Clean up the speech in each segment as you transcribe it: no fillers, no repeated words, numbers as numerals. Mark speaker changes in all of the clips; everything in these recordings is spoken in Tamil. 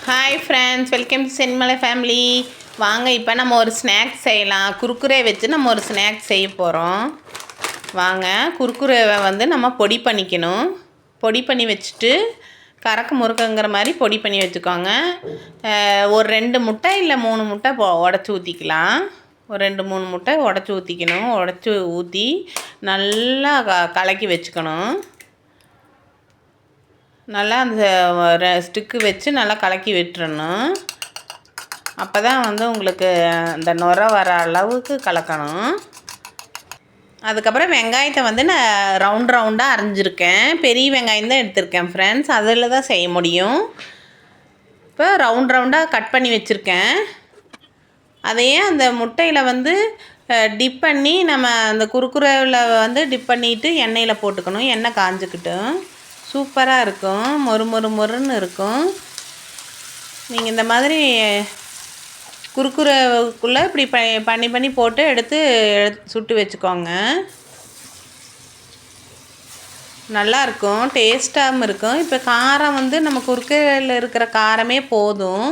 Speaker 1: Hi friends, welcome to Senmalai family. வாங்க, இப்போ நம்ம ஒரு ஸ்நாக்ஸ் செய்யலாம். குர்குரே வச்சு நம்ம ஒரு ஸ்நாக்ஸ் செய்ய போகிறோம். வாங்க, குர்குரேவை வந்து நம்ம பொடி பண்ணிக்கணும். பொடி பண்ணி வச்சுட்டு கறக்கு முறுக்குங்கிற மாதிரி பொடி பண்ணி வச்சுக்கோங்க. ஒரு 2 முட்டை இல்லை 3 முட்டை உடச்சி ஊற்றிக்கலாம். ஒரு 2-3 முட்டை உடச்சி ஊற்றிக்கணும். உடச்சி ஊற்றி நல்லா கலக்கி வச்சுக்கணும். நல்லா அந்த ஸ்டிக்கு வச்சு நல்லா கலக்கி விட்டுறணும். அப்போ தான் வந்து உங்களுக்கு அந்த நுரை வர அளவுக்கு கலக்கணும். அதுக்கப்புறம் வெங்காயத்தை வந்து நான் ரவுண்டாக அரைஞ்சிருக்கேன். பெரிய வெங்காயம் தான் எடுத்திருக்கேன் ஃப்ரெண்ட்ஸ், அதில் தான் செய்ய முடியும். இப்போ ரவுண்டாக கட் பண்ணி வச்சுருக்கேன். அதையே அந்த முட்டையில் வந்து டிப் பண்ணி நம்ம அந்த குர்குரேவில் வந்து டிப் பண்ணிவிட்டு எண்ணெயில் போட்டுக்கணும். எண்ணெய் காஞ்சிக்கிட்டும் சூப்பராக இருக்கும். மொறுன்னு இருக்கும். நீங்கள் இந்த மாதிரி குர்குரேக்குள்ளே இப்படி பண்ணி போட்டு எடுத்து சுட்டு வச்சுக்கோங்க. நல்லாயிருக்கும், டேஸ்ட்டாகவும் இருக்கும். இப்போ காரம் வந்து நம்ம குர்குரேயில் இருக்கிற காரமே போதும்.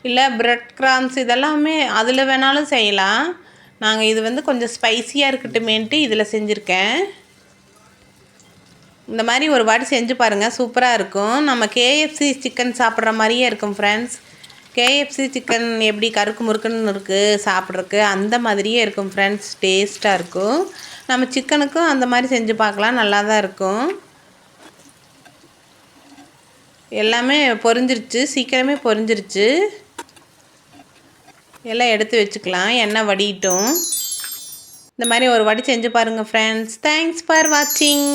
Speaker 1: இல்லை பிரெட் கிராம்ஸ் இதெல்லாமே அதில் வேணாலும் செய்யலாம். நாங்கள் இது வந்து கொஞ்சம் ஸ்பைஸியாக இருக்கட்டுமேன்ட்டு இதில் செஞ்சுருக்கேன். இந்த மாதிரி ஒரு வாட்டி செஞ்சு பாருங்கள், சூப்பராக இருக்கும். நம்ம கேஎஃப்சி சிக்கன் சாப்பிட்ற மாதிரியே இருக்கும் ஃப்ரெண்ட்ஸ். கேஎஃப்சி சிக்கன் எப்படி கருக்கு முறுக்குன்னு இருக்குது சாப்பிட்றதுக்கு, அந்த மாதிரியே இருக்கும் ஃப்ரெண்ட்ஸ். டேஸ்ட்டாக இருக்கும். நம்ம சிக்கனுக்கும் அந்த மாதிரி செஞ்சு பார்க்கலாம், நல்லா தான் இருக்கும். எல்லாமே பொரிஞ்சிருச்சு, சீக்கிரமே பொரிஞ்சிருச்சு. எல்லாம் எடுத்து வச்சுக்கலாம், எண்ணெய் வடிட்டும். இந்த மாதிரி ஒரு வாட்டி செஞ்சு பாருங்கள் ஃப்ரெண்ட்ஸ். தேங்க்ஸ் ஃபார் வாட்சிங்.